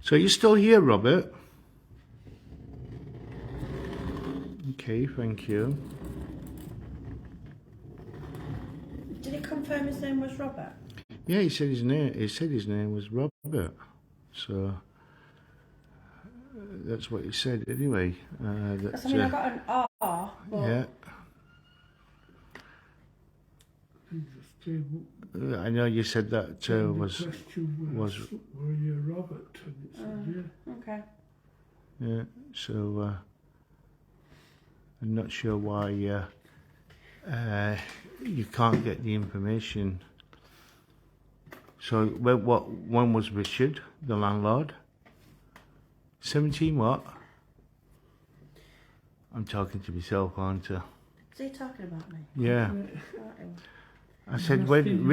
So you're still here, Robert? Okay, thank you. Did he confirm his name was Robert? Yeah, he said his name. He said his name was Robert. So that's what he said anyway. Because I mean, I got an R. But yeah. I know you said that was were you Robert? And it said, yeah. Okay. Yeah. So I'm not sure why you can't get the information. So when was Richard, the landlord? 17 what? I'm talking to myself, aren't I? Is he talking about me? Yeah. I said, when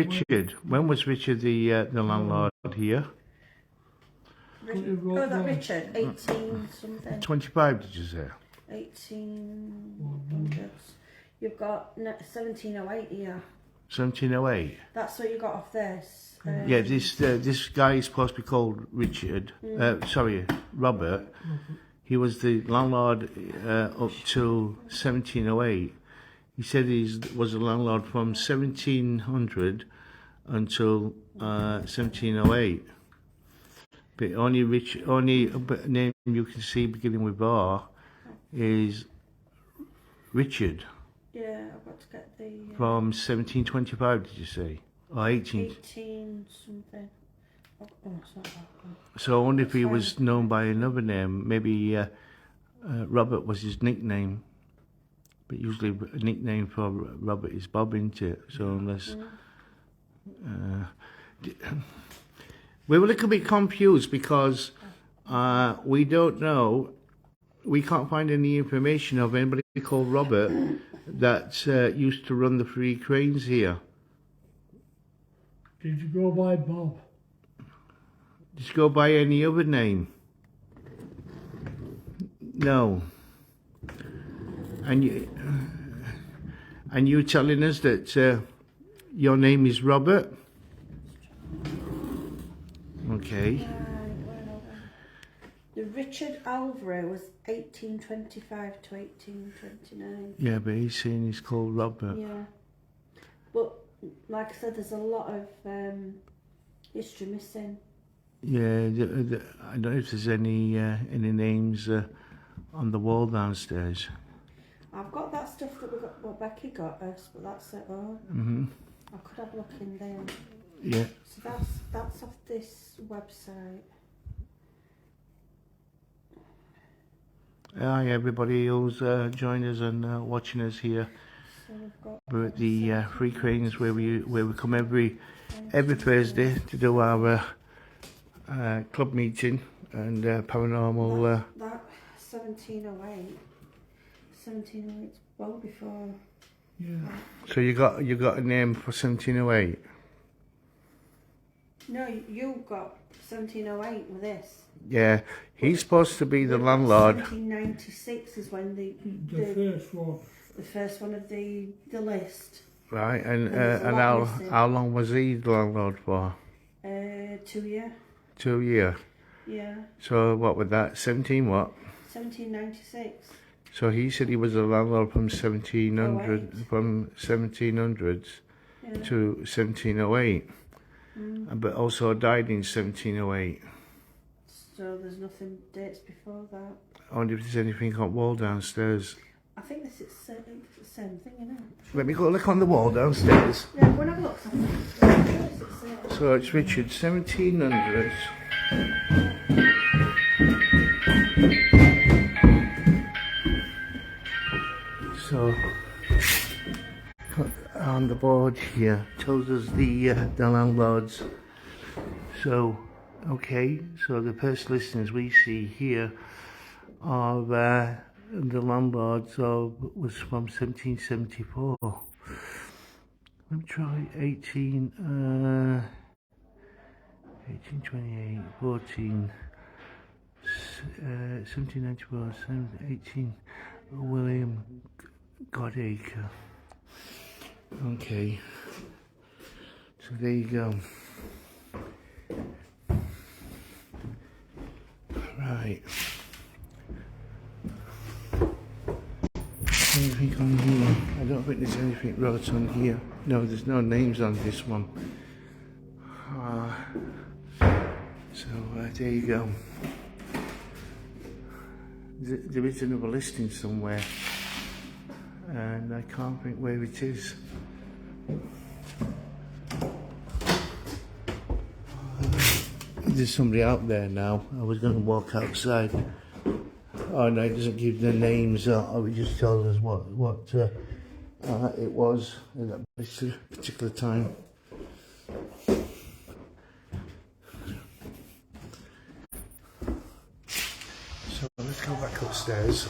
was Richard the landlord here? Oh, that Richard, 18 something. 25, did you say? 1800s. You've got 1708 here. 1708? That's what you got off this. Yeah, this guy is supposed to be called Richard. Robert. He was the landlord up till 1708. He said he was a landlord from 1700 until 1708. But only name you can see beginning with R is Richard. Yeah, I've got to get the... From 1725, did you say? Or 18? 18 something. Oh, it's not that one. So I wonder if he was known by another name. Maybe Robert was his nickname. But usually a nickname for Robert is Bob, isn't it? So unless... we were a little bit confused because we don't know, we can't find any information of anybody called Robert that used to run the 3 cranes here. Did you go by Bob? Did you go by any other name? No. And you're telling us that your name is Robert? Okay. The Richard Alvaro was 1825 to 1829. Yeah, but he's saying he's called Robert. Yeah. But, like I said, there's a lot of history missing. Yeah, I don't know if there's any names on the wall downstairs. I've got that stuff that what Becky got us, but that's it all. I could have a look in there. Yeah. So that's off this website. Hi everybody who's joined us and watching us here. So we're at the Free Cranes where we come every Thursday to do our club meeting and paranormal. That 1708. 1708, well before. Yeah. So you got a name for 1708? No, you got 1708 with this. Yeah, he's supposed to be the landlord. 1796 is when The first one. the first one of the list. Right, And there's a lot missing. how long was he the landlord for? 2 year. 2 years. Yeah. So what with that? 17 what? 1796. So he said he was a landlord from 1700, Oh, from 1700s Yeah. to 1708, but also died in 1708. So there's nothing dates before that. I wonder if there's anything on the wall downstairs. I think this is the same thing, isn't it? Let me go look on the wall downstairs. Yeah, go and have a look. So it's Richard, 1700s. So on the board here tells us the landlords. So okay, so the first listings we see here are the landlords was from 1774. Let me try 1828, 14, 1794, 18, William Godacre. Okay, so there you go. Right. Anything on here? I don't think there's anything wrote on here. No, there's no names on this one. So there you go. There is another listing somewhere, and I can't think where it is. There's somebody out there now. I was going to walk outside. Oh no, it doesn't give the names. It just tells us what it was at that particular time. So let's go back upstairs.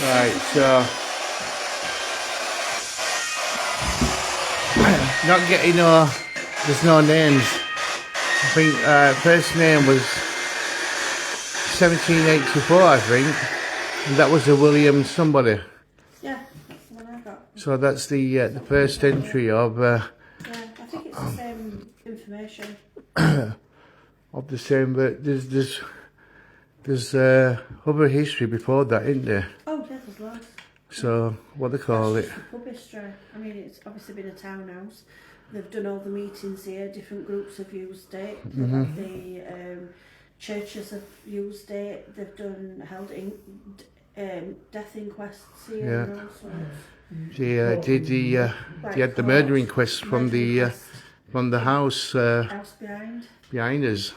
Right, so not getting there's no names. I think first name was 1784, I think, and that was a William somebody. Yeah, that's the one I got. So that's the first entry of Yeah, I think it's the same information. of the same, but there's other history before that, isn't there? Oh, yeah, there's loads. So what they call it? Pub history. I mean, it's obviously been a townhouse. They've done all the meetings here. Different groups have used it. The churches have used it. They've held death inquests here and all sorts. They had the murder inquest from the house House behind us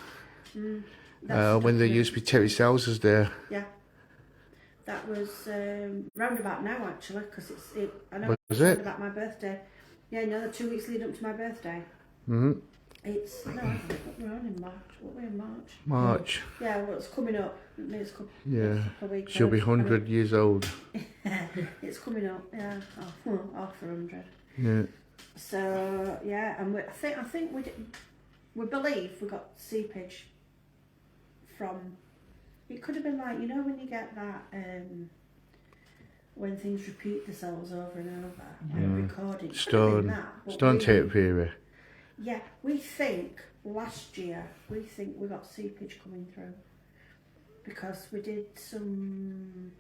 when there used to be terraced houses there. Yeah. That was round about now, actually, because I know Was it's it? round about my birthday. Yeah, no, the 2 weeks lead up to my birthday. It's, no, we're on in March. What are we in March? March. Yeah, well, it's coming up. It's Yeah. a week. She'll be 100 years old. It's coming up, yeah. After 100. Yeah. So, yeah, and I think we believe we got seepage from... It could have been like, you know, when you get that, when things repeat themselves over and over, like recording. Stone tape theory. Yeah, we think last year, we got seepage coming through because we did some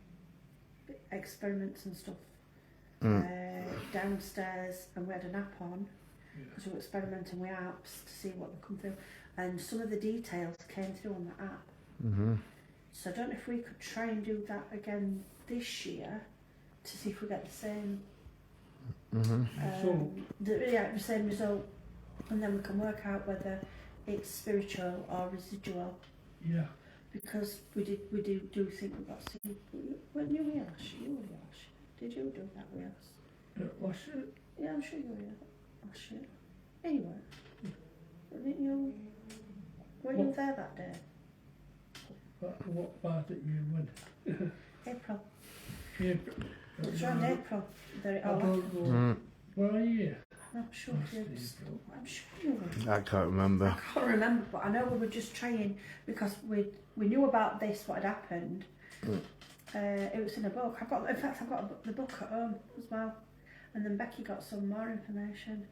experiments and stuff downstairs, and we had an app on because we were experimenting with apps to see what would come through, and some of the details came through on the app. So I don't know if we could try and do that again this year to see if we get the same the same result, and then we can work out whether it's spiritual or residual. Yeah. Because we do think we got seen. Weren't you here last year? You were here last year. Did you do that with us? Last year? Yeah, I'm sure you were here last year. Anyway, didn't you? Were you there that day? What part that you went? April. April. It was around April that it I all happened. don't know. Were you? I'm sure you were. I'm sure you were. I can't remember. I can't remember, but I know we were just trying because we knew about this, what had happened. It was in a book. In fact, I've got the book at home as well. And then Becky got some more information.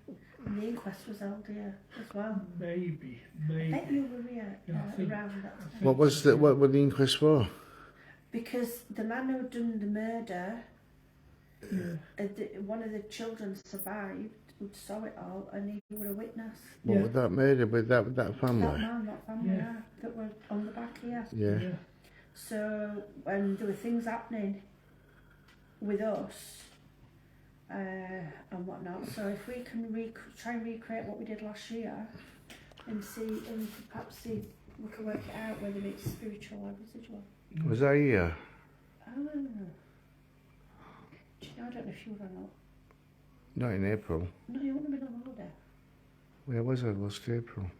And the inquest was held here as well. Maybe. I bet you were here Yeah, around that time. What were the inquest for? Because the man who had done the murder, Yeah. one of the children survived, who saw it all, and he was a witness. What was that murder with that family? That family, Yeah. that were on the back here. Yeah. So, when there were things happening with us and whatnot, so if we can try and recreate what we did last year and perhaps see, we can work it out whether it's spiritual or residual. Was I here? I don't know. Do you know, I don't know if you were or not. Not in April. No, you wouldn't have been on holiday. Where was I last April?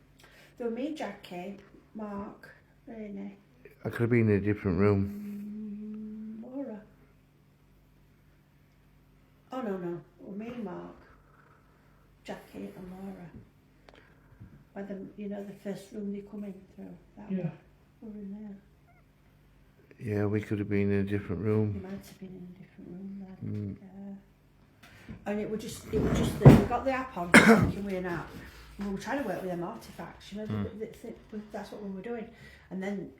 There were me, Jackie, Mark, Rainey, I could have been in a different room. Laura. Oh no, it was me, Mark, Jackie and Laura. By the first room they come in through. That Yeah. we were in there. Yeah, we could have been in a different You room. might have been in a different room then. Yeah. And it was just that we got the app on, thinking we an app. And we were trying to work with them artifacts, that's what we were doing. And then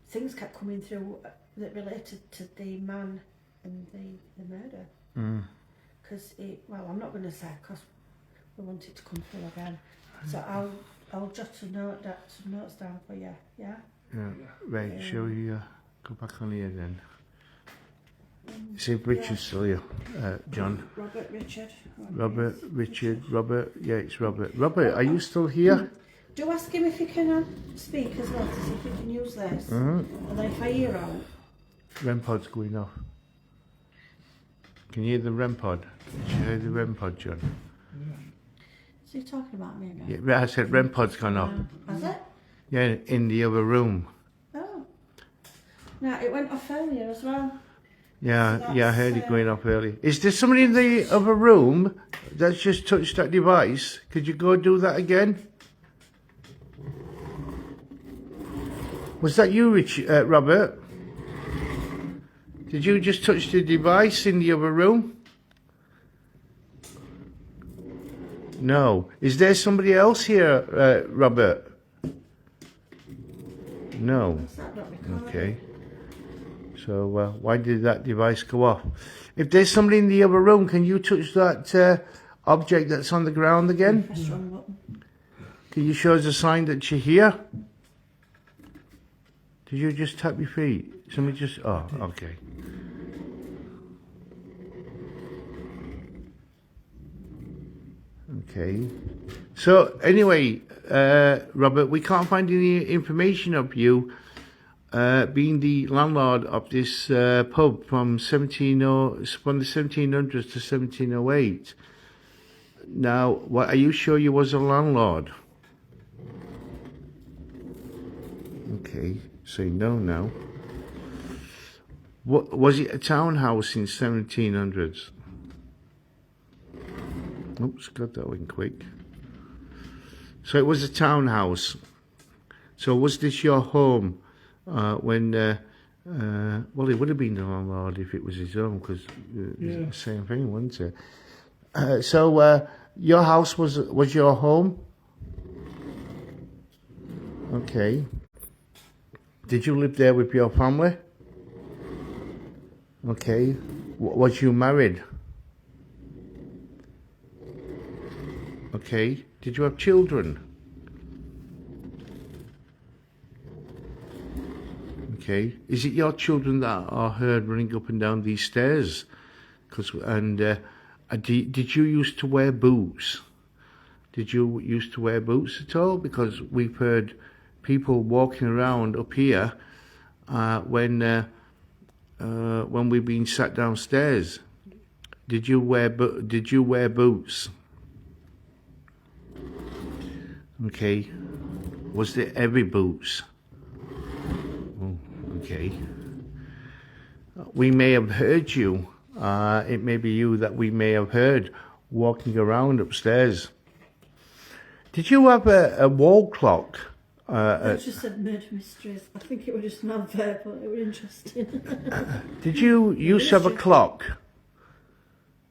things kept coming through that related to the man and the murder. Because I'm not going to say because we want it to come through again. So I'll jot some notes down for you, yeah? Yeah. Right, shall we go back on here then? See if Richard's still here, John. Robert, Richard. Robert, yeah, it's Robert. Robert, are you still here? Do ask him if he can speak as well, to see if we can use this. And then if I hear out. REM pod's going off. Can you hear the REM pod? Did you hear the REM pod, John? Is he talking about me again? Yeah, I said REM pod's gone off. Has it? Yeah, in the other room. Oh. No, it went off earlier as well. Yeah, I heard it going off early. Is there somebody in the other room that's just touched that device? Could you go do that again? Was that you, Robert? Did you just touch the device in the other room? No. Is there somebody else here, Robert? No. Is that not recording? Okay. So why did that device go off? If there's somebody in the other room, can you touch that object that's on the ground again? Press the wrong button. Can you show us a sign that you're here? Did you just tap your feet? Somebody just... Oh, okay. Okay. So, anyway, Robert, we can't find any information of you being the landlord of this pub from the 1700s to 1708. Now, are you sure you was a landlord? Okay, say no now. What was it, a townhouse in 1700s? Oops, got that one quick. So it was a townhouse. So was this your home when? Well, it would have been the landlord if it was his own, because it's the same thing, wasn't it? So your house was your home. Okay. Did you live there with your family? Okay. Was you married? Okay. Did you have children? Okay. Is it your children that are heard running up and down these stairs? Did you used to wear boots? Did you used to wear boots at all? Because we've heard people walking around up here when we've been sat downstairs. Did you wear boots? Okay. Was there heavy boots? Oh, okay. We may have heard you. It may be you that we may have heard walking around upstairs. Did you have a wall clock? I just said murder mysteries. I think it was just non-verbal. It was interesting. Did you used to have a clock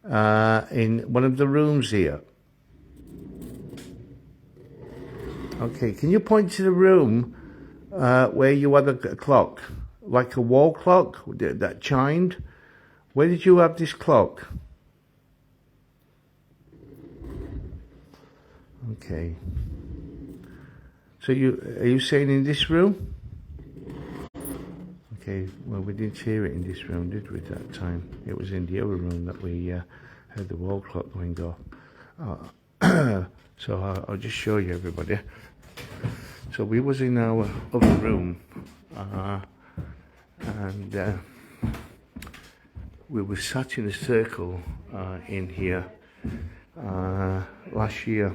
in one of the rooms here? Okay, can you point to the room where you had a clock? Like a wall clock that chimed? Where did you have this clock? Okay. So are you saying in this room? Okay, well we didn't hear it in this room, did we, at that time? It was in the other room that we heard the wall clock going off. So I'll just show you, everybody. So we was in our other room, and we were sat in a circle in here last year.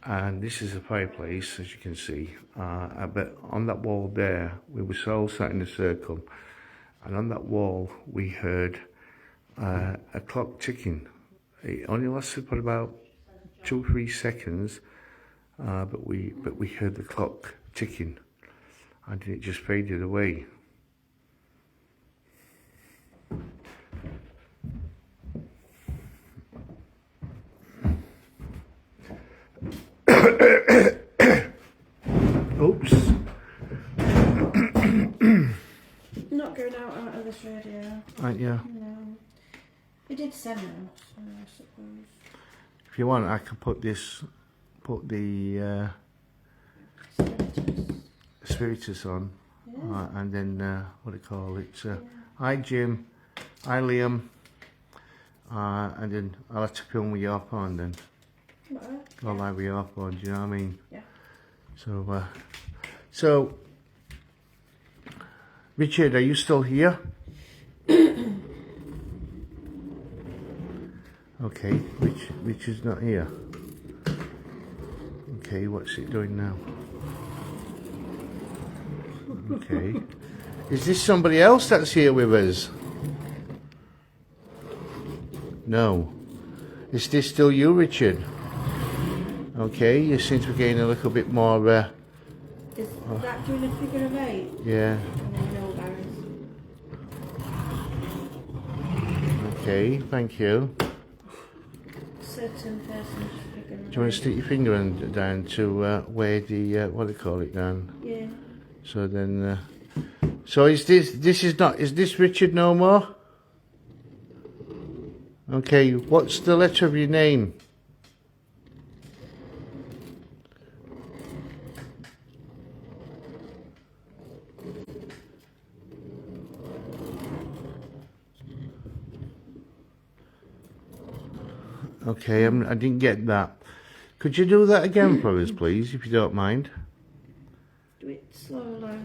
And this is a fireplace, as you can see, but on that wall there, we were all sat in a circle, and on that wall we heard a clock ticking. It only lasted for about 2 or 3 seconds, but we heard the clock ticking, and it just faded away. Oops. Not going out of this radio. Aren't you? No. It did send us, I suppose. If you want, I can put the spiritus on, and then what do you call it? Hi Jim, hi Liam, and then I'll have to film with your phone then. I'll have your phone. Do you know what I mean? Yeah. So, Richard, are you still here? Okay, Richard's not here. Okay, what's it doing now? Okay. Is this somebody else that's here with us? No. Is this still you, Richard? Okay, you seem to be getting a little bit more... Is that doing a figure of 8? Yeah. No, Barry. Okay, thank you. Certain person's figure of 8. Do you want to stick your finger down to where the... what do you call it down? Yeah. So then... so is this Richard no more? Okay, what's the letter of your name? Okay, I didn't get that. Could you do that again for us, please, if you don't mind? Do it slowly.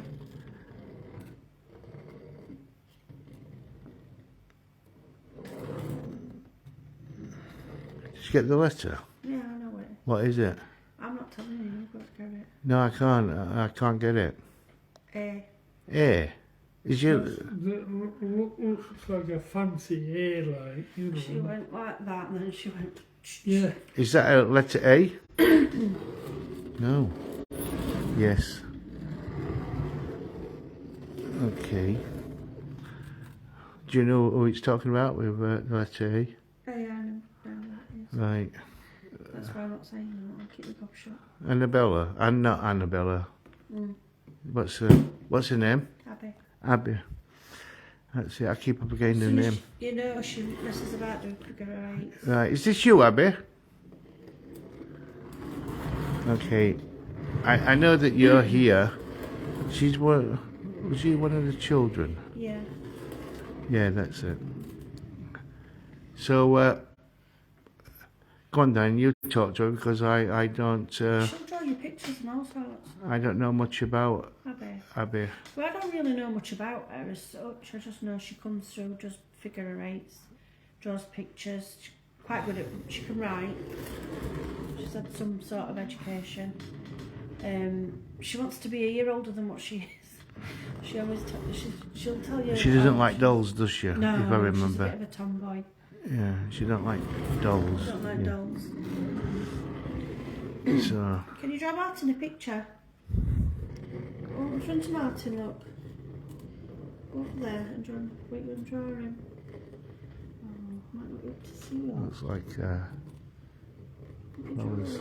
Did you get the letter? Yeah, I know it. What is it? I'm not telling you, you've got to get it. No, I can't. I can't get it. A. A. Is you... Looks like a fancy A, like, you know. She went like that and then she went... Yeah. Is that a letter A? No. Yes. Okay. Do you know who it's talking about with the letter A? Oh yeah, I know. That is. Right. That's why I'm not saying that. I'll keep the gob shut. Annabella. And not Annabella. Mm. What's her name? Abby. Abby. That's it. I keep up again the name. You know she messes about doing figure 8. Right. Is this you, Abby? Okay. I know that you're here. Was she one of the children? Yeah. Yeah, that's it. So, go on then, you talk to her because I don't... She'll draw you pictures and all sorts. I don't know much about Abby. Well, I don't really know much about her as such. I just know she comes through, does figure 8s, draws pictures. She's quite good at... She can write. She's had some sort of education. She wants to be a year older than what she is. She always she'll tell you. She doesn't like dolls, does she? No, if I remember. she's a bit of a tomboy. Yeah, she don't like dolls. She don't like dolls. So. Can you draw Martin a picture? Oh, in front of Martin, look. Go up there and draw him. Wait, you draw him. Oh, might not be able to see that. Looks like flowers.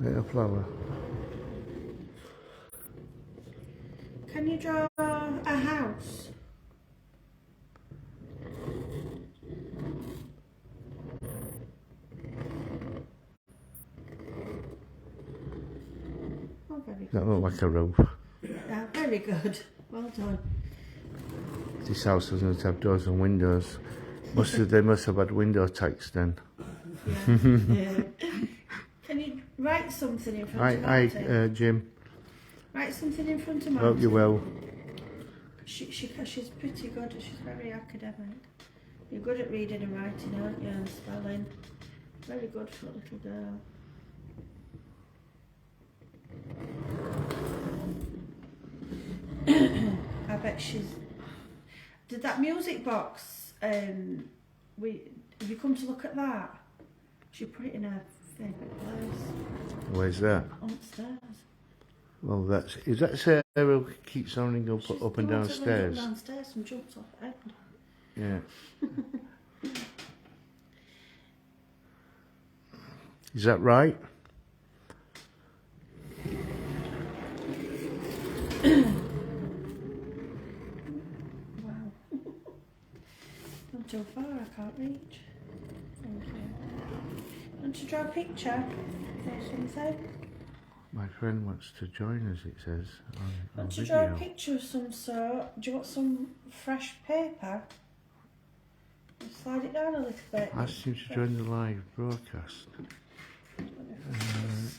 Little flower. Can you draw a house? Oh, very good. That look like a roof. Yeah, very good. Well done. This house doesn't have doors and windows. They must have had window tax then. Yeah. Yeah. Can you write something in front of Martin? Jim. Write something in front of Martin. Hope you will. She's pretty good. She's very academic. You're good at reading and writing, aren't you? And spelling. Very good for a little girl. I bet she's. Did that music box? Have you come to look at that? She put it in her favourite place. Where's that? Upstairs. Well, is that Sarah who keeps on going up and downstairs? Downstairs and jumps off the end. Yeah. Is that right? Wow. Not too far, I can't reach. Thank you. Want to draw a picture? Say something? My friend wants to join us, it says. On Want to video. draw a picture of some sort? Do you want some fresh paper? Slide it down a little bit. Asked him to join the live broadcast.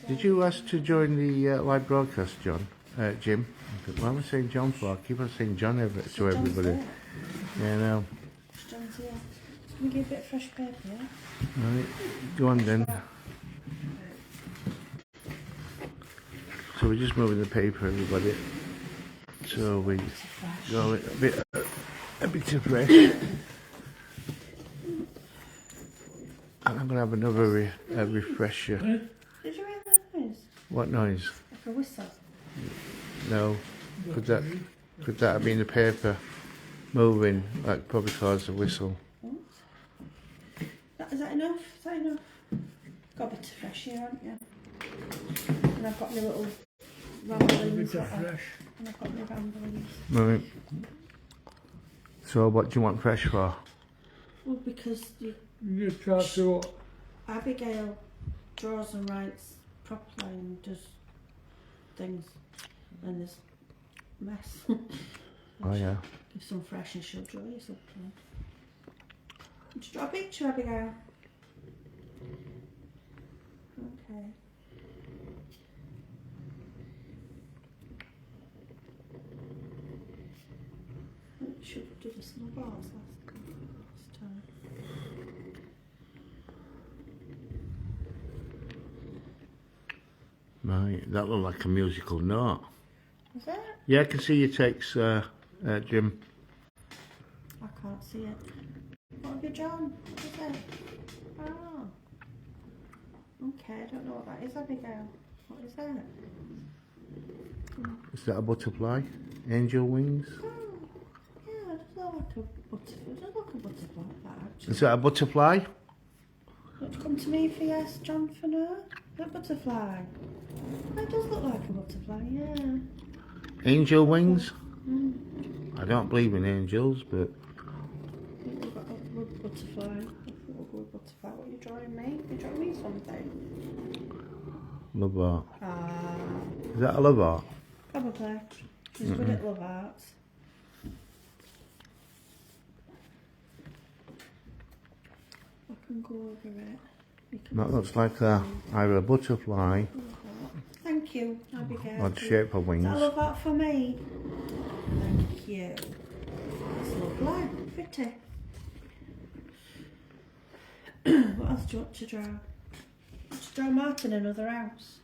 Did you ask to join the live broadcast, John? Jim? Why am I saying John for? I keep on saying John to everybody. Yeah, no. John's here. Can we give a bit of fresh paper, yeah? Right, go on then. So we're just moving the paper, everybody. So we go a bit of fresh. And I'm gonna have another refresher. Did you hear that noise? What noise? Like a whistle. No. Could that have been the paper moving? Like probably caused a whistle. Is that enough? Is that enough? Got a bit of fresh here, haven't you? And I've got my little ramblings. And I've got my ramblings. Right. So what do you want fresh for? Well, because You try to Abigail draws and writes properly and does things, and there's mess. Oh yeah. Give some fresh and she'll draw you something. Would you draw a picture, Abigail? Okay. Should do the snowballs last time. Right, that looked like a musical note. Is it? Yeah, I can see your takes, Jim. I can't see it. What have you drawn? What is it? Oh. Okay, I don't know what that is, Abigail. What is that? Is that a butterfly? Angel wings? Oh, yeah, it does look like a butterfly. It does look like a butterfly, that actually. Is that a butterfly? Don't you come to me for yes, John, for no? That butterfly. That does look like a butterfly, yeah. Angel wings? Mm. I don't believe in angels, but We've got a butterfly. We'll go with butterfly. What are you drawing me? You're drawing me something? love art. Ah. Is that a love art? Probably. She's good at love arts. I can go over it. You can That looks like either a butterfly Thank you, Abigail. or the shape of Is wings. that love art for me? Thank you. That's lovely. Pretty. What else do you want to draw? Want to draw Martin another house?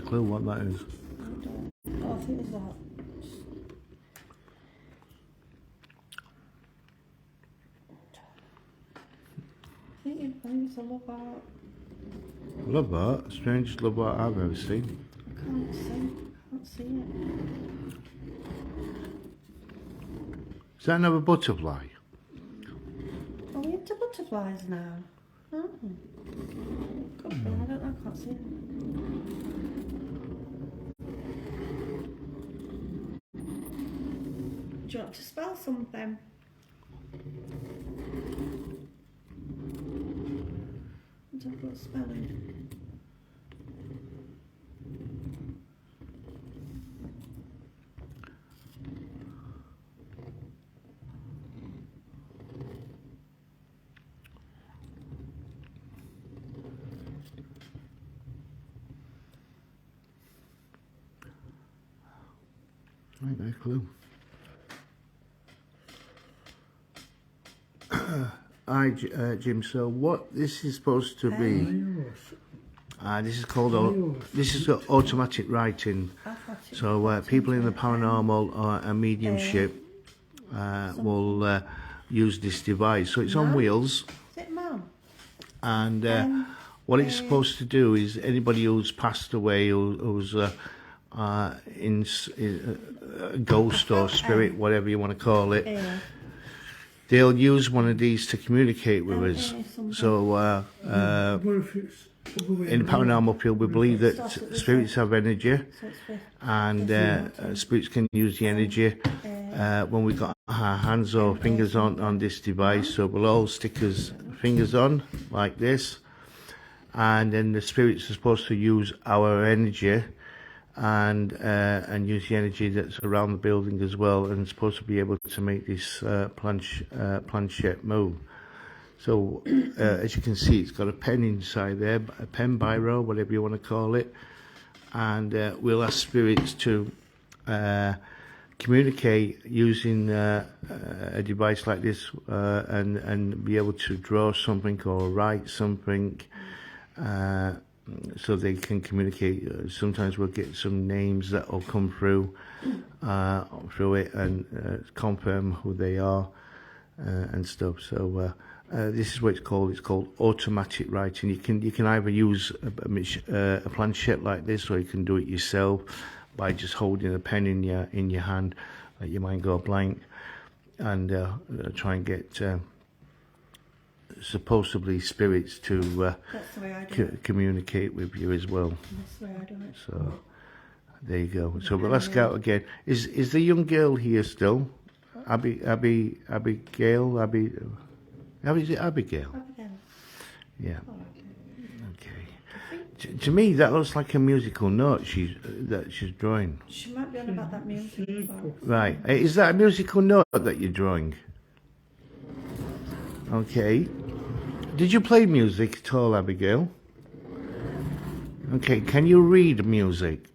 clue what that is. Oh, I think it's that. I think it's a love art. Love art? Strangest love art I've ever seen. I can't see it. Is that another butterfly? Are we into butterflies now? Oh. Could be, I don't know, I can't see it. Do you want to spell something? Let's have a look at spelling. I ain't got a clue. Hi, Jim. So what this is supposed to be? This is called this is automatic writing. So people in the paranormal or a mediumship will use this device. So it's on wheels. Is it Mum? And what it's supposed to do is anybody who's passed away, who's in a ghost or spirit, whatever you want to call it, they'll use one of these to communicate with us. So in paranormal field, we believe that spirits have energy, and spirits can use the energy when we've got our hands or fingers on this device. So we'll all stick our fingers on like this, and then the spirits are supposed to use our energy and use the energy that's around the building as well, and supposed to be able to make this planchette move. So as you can see, it's got a pen inside there, a pen, biro, whatever you want to call it, and we'll ask spirits to communicate using a device like this, and be able to draw something or write something, so they can communicate. Sometimes we'll get some names that will come through it and confirm who they are and stuff. So this is what it's called. It's called automatic writing. You can either use a planchette like this, or you can do it yourself by just holding a pen in your hand. Let your mind go blank, and try and get supposedly spirits to communicate with you as well. That's the way I do it. So there you go. So but let's go again. Is the young girl here still? Abigail? Is it Abigail? Abigail. Yeah. Okay. To me, that looks like a musical note she's drawing. She might be on about that music. Right. Is that a musical note that you're drawing? Okay. Did you play music at all, Abigail? Okay. Can you read music?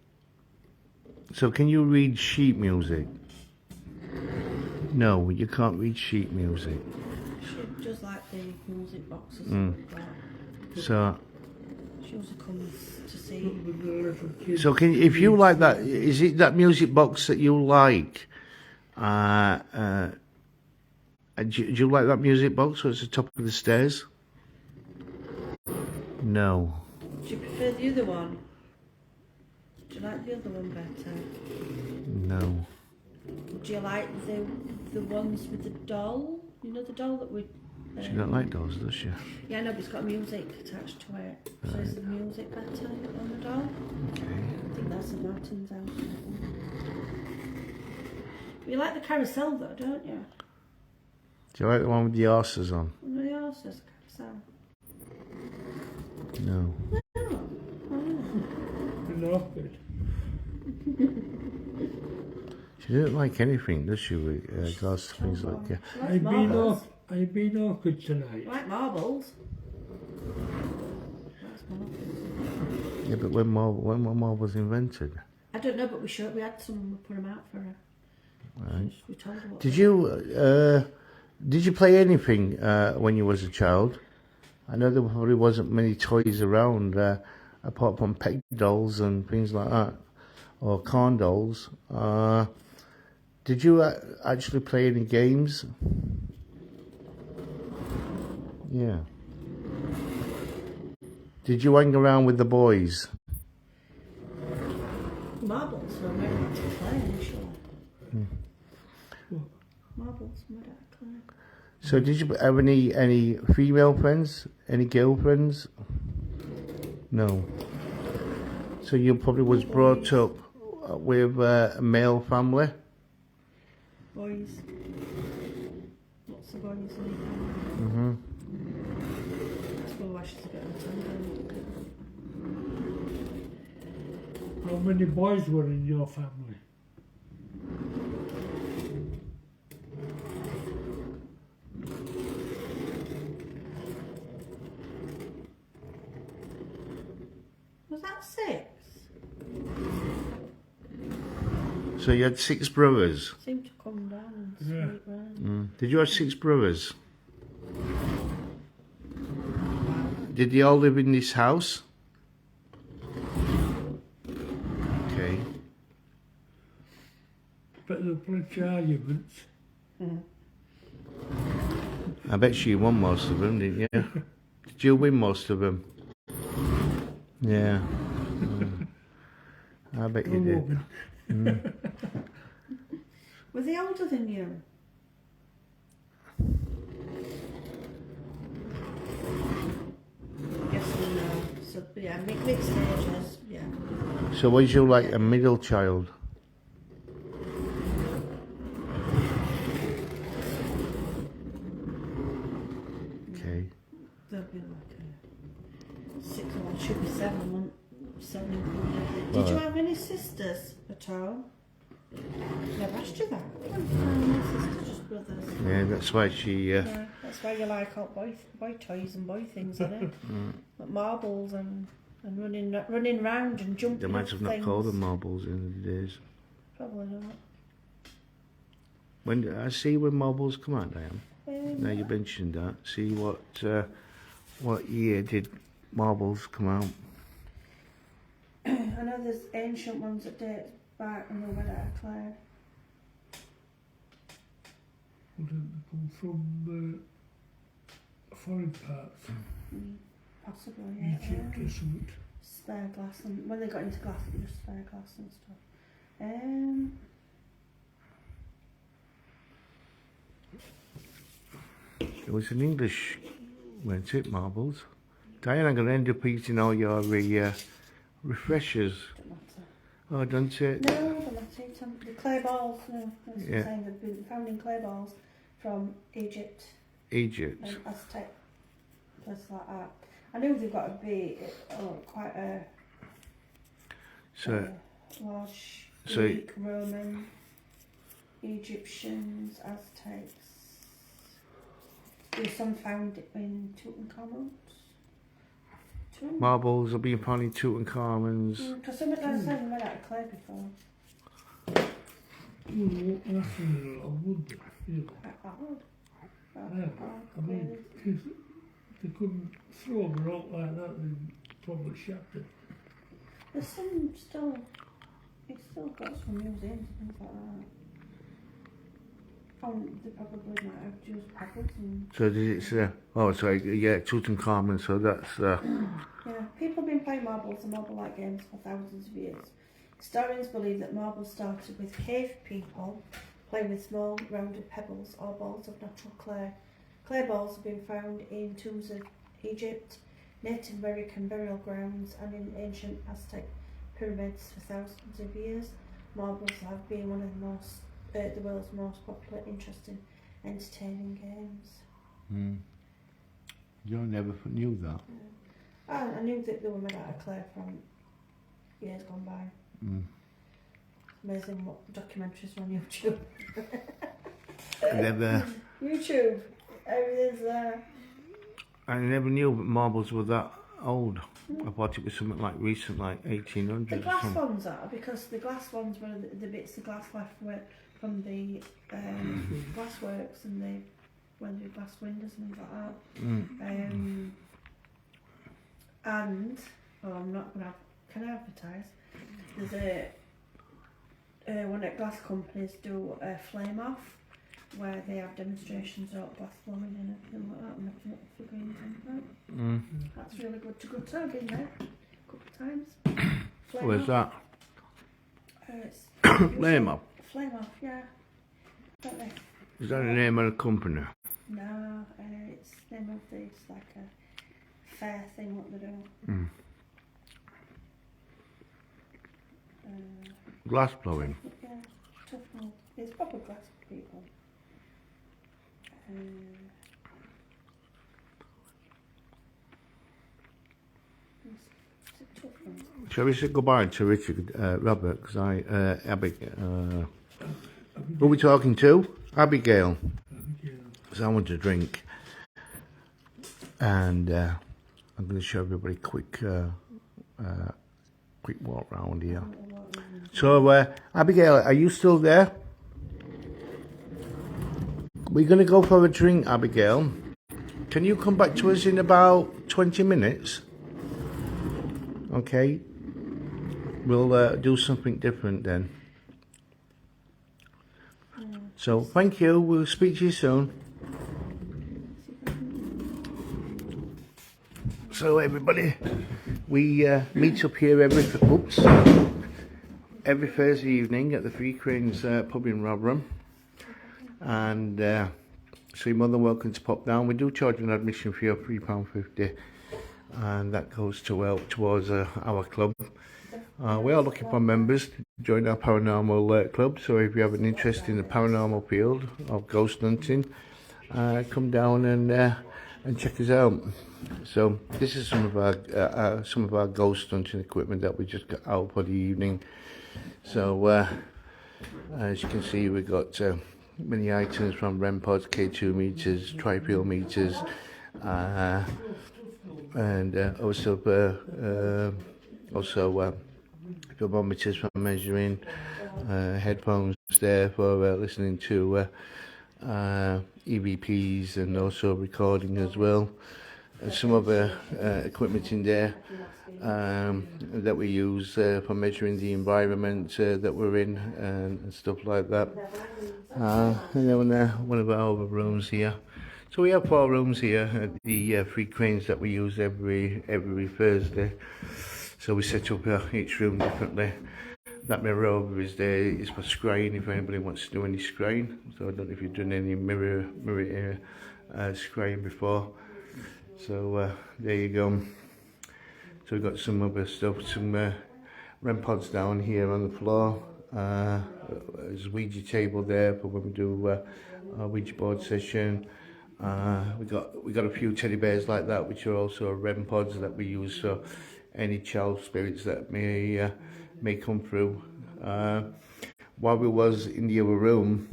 So can you read sheet music? No, you can't read sheet music. She does like the music boxes we've got. So She also comes to see. So if you like that, is it that music box that you like? Do you like that music box what's at the top of the stairs? No. Do you prefer the other one? Do you like the other one better? No. Do you like the ones with the doll? You know the doll that we... She don't like dolls, does she? Yeah, no, but it's got music attached to it. So is the music better on the doll? Okay. I think that's the Martin's house. You like the carousel though, don't you? Do you like the one with the horses on? The horses carousel. No. Awkward. She didn't like anything, does she, with regards to things like that? I've been awkward tonight. You like marbles? That's marbles. Yeah, but when marble was invented? I don't know, but we had some, we put them out for her. Right. We told her what Did you play anything when you was a child? I know there probably wasn't many toys around. apart from peg dolls and things like that, or corn dolls. Did you actually play any games? Yeah. Did you hang around with the boys? Marbles were meant to play initially. Marbles were meant to play. So did you have any female friends? Any girlfriends? No. So you probably was brought up with a male family? Boys. Lots of boys in the family. That's probably why she's a bit untended. How many boys were in your family? Was that 6? So you had 6 brothers? Seemed to come down and Yeah. sweep round. Did you have 6 brothers? Did they all live in this house? Okay. But there were plenty of arguments. I bet you won most of them, didn't you? Did you win most of them? Yeah. I bet you did. Were they older than you? Yes and no. So, yeah, mixed ages, yeah. So was you like a middle child? Okay. There'll be like a 6 or should be 7 months. 7. Did you have any sisters at all? Never asked you that. No sisters, just brothers. Yeah, that's why she... Yeah, that's why you like all boy toys and boy things, isn't it? Like marbles and running round and jumping. They might have not things. called them marbles in the days. Probably not. When I see when marbles come out, Diane. Now you mentioned that. See what year did marbles come out? I know there's ancient ones that date back and they went out of clay. Wouldn't they come from foreign parts? Possibly, yeah. Egypt or something? Spare glass, and when they got into glass, it was just spare glass and stuff. It was in English, weren't it, marbles? Diane, I'm going to end up eating all your refreshers. Don't matter. Oh, don't it? No, don't matter. The clay balls, no, that's what Yeah. I'm saying. They've been found in clay balls from Egypt Egypt. and Aztec, places like that. I knew they've got to be quite a So, large So- Greek, Roman, Egyptians, Aztecs. There's some found in Tutankhamun's tomb. marbles are being found in Tutankhamun's. Because some of those things were out of clay before. Well, that's in a lot, wouldn't they? You know. Quite hard. Yeah, I mean, if they couldn't throw them out like that, they'd probably shatter. There's some still, it's still got some museums and things like that. They probably might have used pebbles and... So did it say? Oh, sorry. Yeah, Tutankhamun. So that's. Yeah, people have been playing marbles and marble-like games for thousands of years. Historians believe that marbles started with cave people playing with small rounded pebbles or balls of natural clay. Clay balls have been found in tombs of Egypt, Native American burial grounds and in ancient Aztec pyramids for thousands of years. Marbles have been one of the world's most popular, interesting, entertaining games. You never knew that. I knew that they were made out of clay from years gone by. Amazing what documentaries are on YouTube. Never. YouTube, everything's there. I never knew that marbles were that old. I thought it was something like recent, like 1800s The or glass something. ones are, because the glass ones were the bits of glass left from the glass works and when they glass windows and things like that. And Oh, I'm not going to have... Can I advertise? There's one at glass companies do a flame off, where they have demonstrations of glass blowing and everything like that, and looking at the figurines and that. That's really good to go to. I've been there a couple of times. Flame Where's off. that? It's Flame off. Flame off, yeah. Don't they? Is that the name of the company? No, it's the name of this, like a fair thing what they're doing. Mm. Glass blowing. Yeah, tough one. It's proper glass people. It's a tough one. Shall we say goodbye to Richard, Robert? Because who are we talking to? Abigail. Because I want to drink. And I'm going to show everybody a quick walk round here. So, Abigail, are you still there? We're going to go for a drink, Abigail. Can you come back to us in about 20 minutes? Okay. We'll do something different then. So, thank you. We'll speak to you soon. So, everybody, we meet up here every Thursday evening at the Three Cranes pub in Rotherham. And so you're more than welcome to pop down. We do charge an admission fee of £3.50, and that goes towards our club. We are looking for members to join our paranormal club, so if you have an interest in the paranormal field of ghost hunting, come down and check us out. So this is some of our ghost hunting equipment that we just got out for the evening. So as you can see, we've got many items from REM pods, K2 meters, tri-field meters, and also thermometers for measuring, headphones there for listening to EVPs, and also recording as well. And some other equipment in there that we use for measuring the environment that we're in, and stuff like that. And then one of our other rooms here. So we have 4 rooms here at the Three Cranes that we use every Thursday. So we set up each room differently. That mirror over is there is for scrying, if anybody wants to do any scrying. So I don't know if you've done any mirror scrying before. So there you go. So we've got some other stuff, some REM pods down here on the floor. There's a Ouija table there for when we do our Ouija board session. We got a few teddy bears like that, which are also REM pods that we use for any child spirits that may come through. While we was in the other room,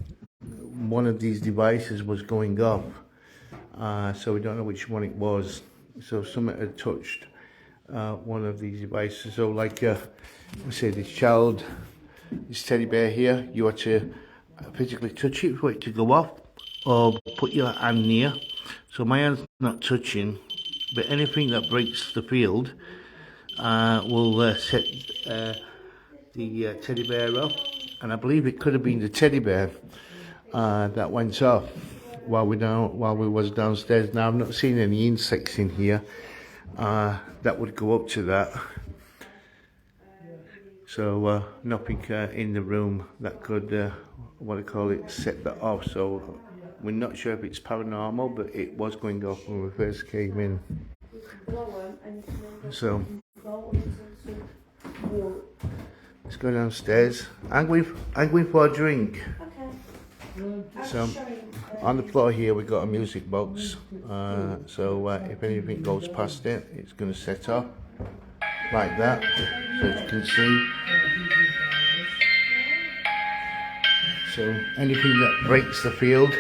one of these devices was going off. So we don't know which one it was. So someone had touched one of these devices. So like, say this teddy bear here, you had to physically touch it for it to go off, or put your hand near. So my hand's not touching, but anything that breaks the field will set the teddy bear off. And I believe it could have been the teddy bear that went off while we was downstairs. Now I've not seen any insects in here that would go up to that. So nothing in the room that could set that off. So we're not sure if it's paranormal, but it was going off when we first came in. So let's go downstairs. I'm going for a drink. So on the floor here we got a music box. So if anything goes past it, it's going to set off like that. So as you can see. So anything that breaks the field,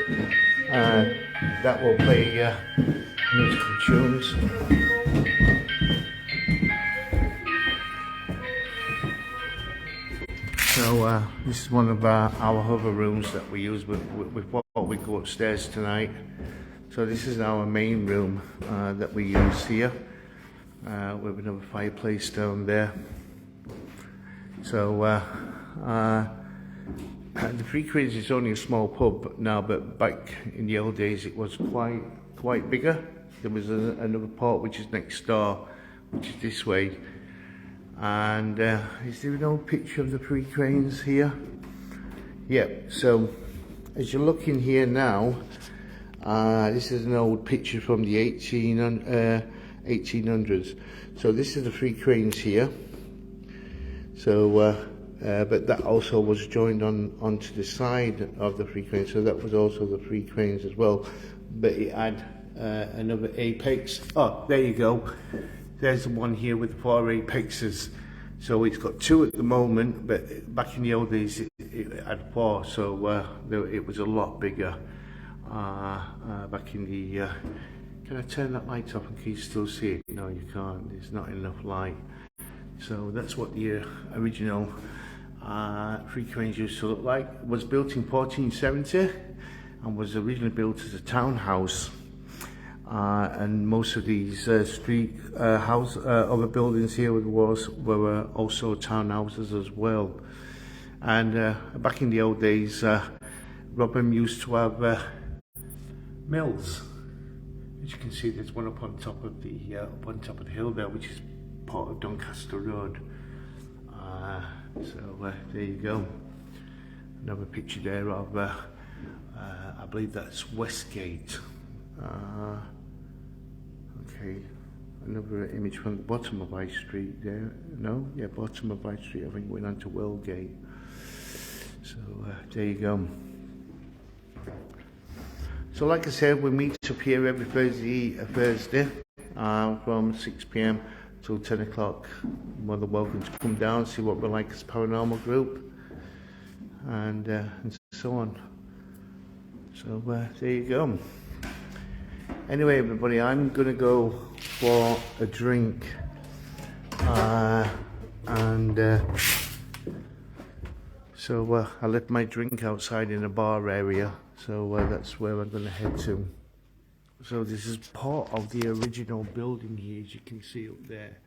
that will play musical tunes. So this is one of our other rooms that we use with what we go upstairs tonight. So this is our main room that we use here. with another fireplace down there. So the Three Cranes is only a small pub now, but back in the old days it was quite bigger. There was another part which is next door, which is this way. And is there no picture of the Three Cranes here? Yep. So as you're looking here now, this is an old picture from the 1800s. So this is the Three Cranes here. So but that also was joined onto the side of the Three Cranes, so that was also the Three Cranes as well, but it had another apex. Oh, there you go. There's the one here with the 4 apexes. So it's got 2 at the moment, but back in the old days it had 4, so it was a lot bigger. Back in the can I turn that light off and can you still see it? No, you can't. There's not enough light. So that's what the original Three Cranes used to look like. It was built in 1470 and was originally built as a townhouse. And most of these street other buildings here with walls were also townhouses as well. And back in the old days, Rotherham used to have mills. As you can see, there's one up on top of the hill there, which is part of Doncaster Road. So there you go. Another picture there of I believe that's Westgate. Okay, another image from the bottom of High Street there. No, yeah, bottom of High Street. I think went on to Wellgate. So there you go. So like I said, we meet up here every Thursday from 6 p.m. till 10 o'clock. More than welcome to come down, see what we're like as a paranormal group, and so on. So there you go. Anyway, everybody, I'm gonna go for a drink, so I left my drink outside in a bar area, so that's where I'm gonna head to. So this is part of the original building here, as you can see up there.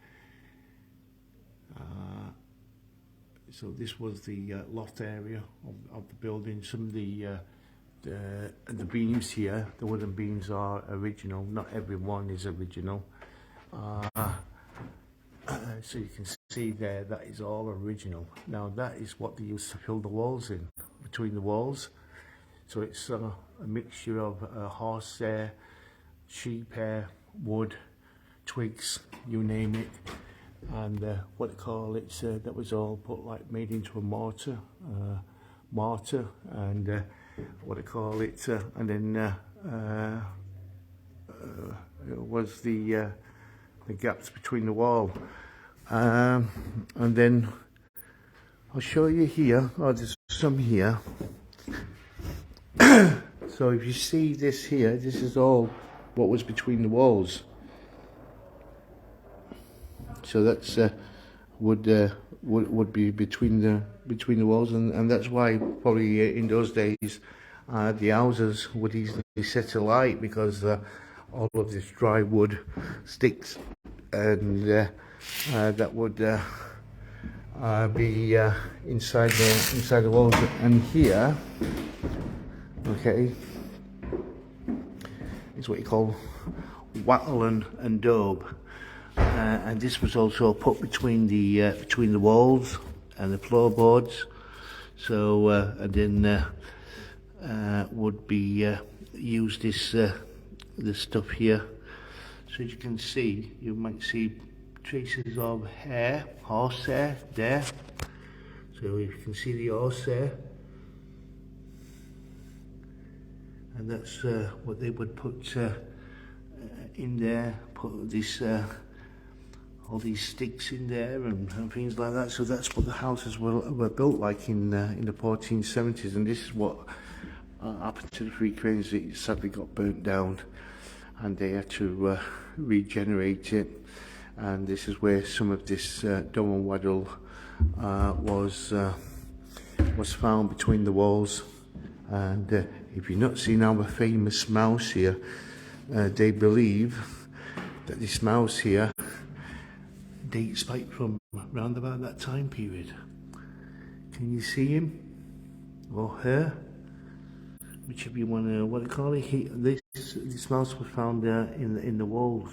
So this was the loft area of the building. Some of the beams here, the wooden beams, are original. Not every one is original. So you can see there, that is all original. Now that is what they used to fill the walls in, between the walls. So it's a mixture of horsehair, sheep hair, wood, twigs, you name it, and what they call it, that was all put made into a mortar, and what they call it, and then it was the gaps between the wall, and then I'll show you here. Oh, there's some here. So if you see this here, this is all what was between the walls. So that's would be between the walls, and that's why probably in those days the houses would easily set alight, because all of this dry wood sticks, and that would be inside the walls. And here, okay, is what you call wattle and daub, and this was also put between the walls and the floorboards. So and then would be use this stuff here. So as you can see, you might see traces of hair, horsehair there. So you can see the horsehair, and that's what they would put in there. Put this all these sticks in there and things like that. So that's what the houses were built like in the 1470s, and this is what happened to the Three Cranes. It sadly got burnt down, and they had to regenerate it. And this is where some of this dome and waddle was found between the walls. And if you've not seen our famous mouse here, they believe that this mouse here dates back from around about that time period. Can you see him or her? Whichever you want to, what do you call it? This mouse was found in the walls.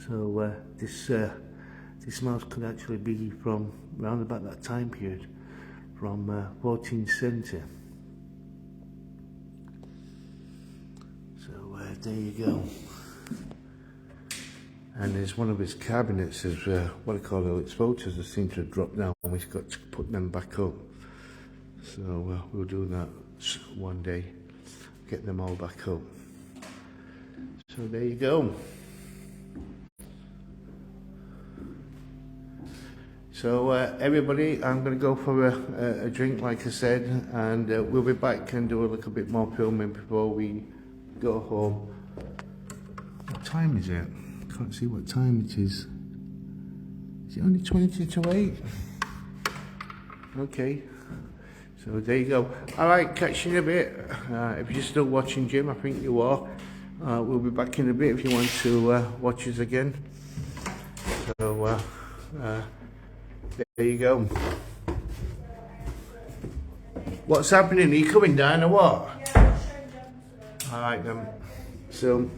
So this mouse could actually be from around about that time period, from 1470. So there you go. And there's one of his cabinets, is what I call it, its photos that seem to have dropped down, and we've got to put them back up. So we'll do that one day, get them all back up. So there you go. So everybody, I'm going to go for a drink, like I said, and we'll be back and do a little bit more filming before we go home. What time is it? Can't see what time it is. Is it only 20 to 8? Okay. So there you go. Alright, catch you in a bit. If you're still watching, Jim, I think you are. We'll be back in a bit if you want to watch us again. So there you go. What's happening? Are you coming down or what? Yeah, I'll show you Johnson. Alright then. So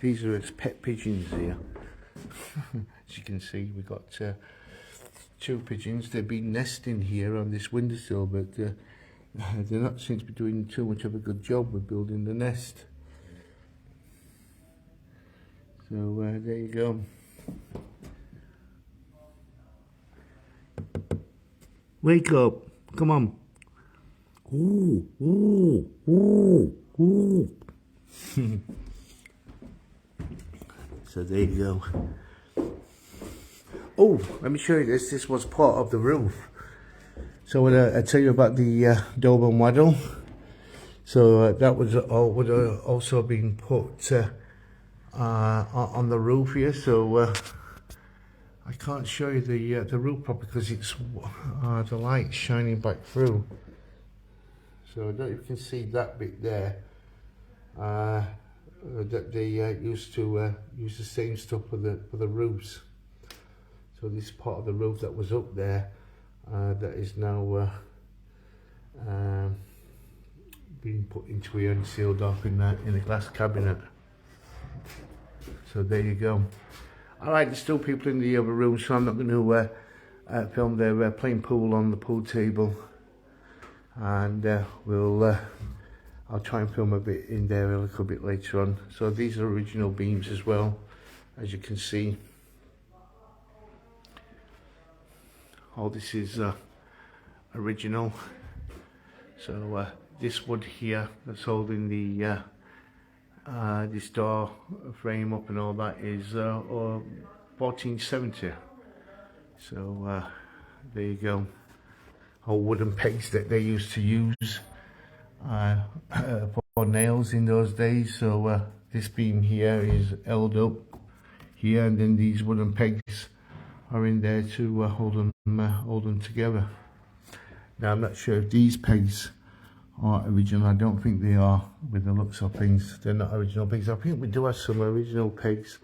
these are his pet pigeons here. As you can see, we've got 2 pigeons. They've been nesting here on this windowsill, but they're not seem to be doing too much of a good job with building the nest. So there you go. Wake up! Come on! Ooh, ooh, ooh, ooh. So there you go. Oh, let me show you this. This was part of the roof. So I tell you about the daub and waddle. So that was would also been put on the roof here. So I can't show you the roof properly because it's the light shining back through. So I don't know if you can see that bit there. That they used to use the same stuff for the roofs. So this part of the roof that was up there, that is now being put into here and sealed off in a glass cabinet. So there you go. Alright, there's still people in the other room, so I'm not going to film. They're playing pool on the pool table, and I'll try and film a bit in there a little bit later on. So these are original beams as well, as you can see. All this is original. So this wood here that's holding the this door frame up and all that is 1470. So there you go. All wooden pegs that they used to use for nails in those days. So this beam here is held up here, and then these wooden pegs are in there to hold them together. Now I'm not sure if these pegs are original. I don't think they are, with the looks of things. They're not original pegs. I think we do have some original pegs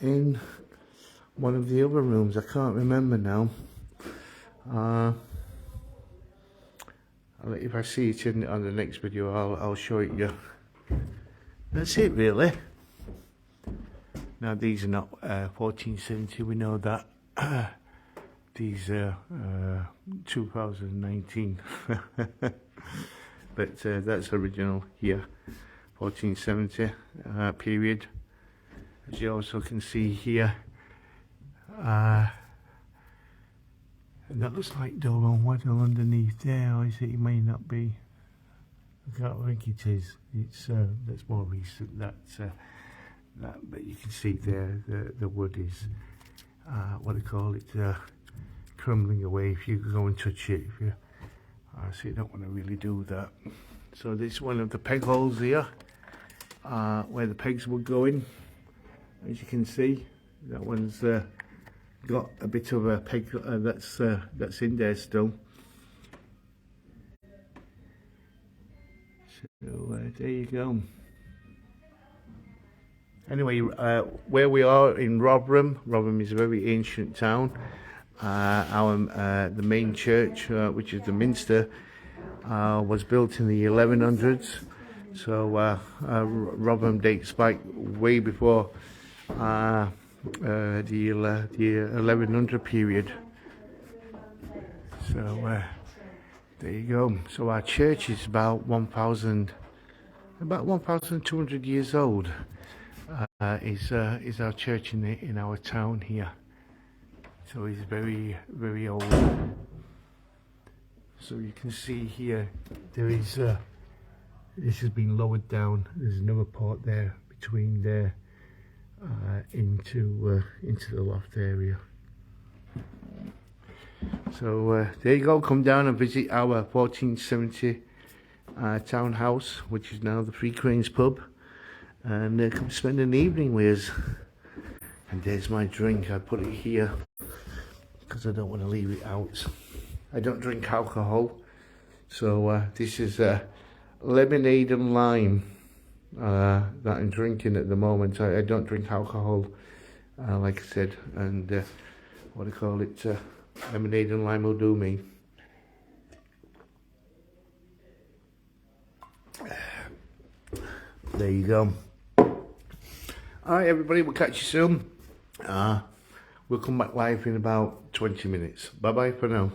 in one of the other rooms. I can't remember now. If I see it on the next video, I'll show it you. That's it really. Now these are not 1470, we know that. These are 2019. But that's original here, 1470 period. As you also can see here, and that looks like daub and waddle underneath there, or is it? It may not be. I can't think it is. It's that's more recent. That, but you can see there the wood is what do you call it? Crumbling away if you go and touch it. If you, so you don't want to really do that. So this is one of the peg holes here, where the pegs were going. As you can see, that one's got a bit of a peg that's in there still. So there you go. Anyway, where we are in Rotherham. Rotherham is a very ancient town. The main church, which is the Minster, was built in the 1100s. So Rotherham dates back way before the 1100 period. So there you go. So our church is about 1,200 years old. Is our church in our town here. So it's very, very old. So you can see here there is this has been lowered down. There's another part there between there into the loft area. So there you go. Come down and visit our 1470 townhouse, which is now the Three Cranes pub, and come spend an evening with us. And there's my drink. I put it here because I don't want to leave it out. I don't drink alcohol, so this is lemonade and lime that I'm drinking at the moment. I don't drink alcohol, like I said, and what do you call it? Lemonade and lime will do me. There you go. Alright everybody, we'll catch you soon. We'll come back live in about 20 minutes. Bye bye for now.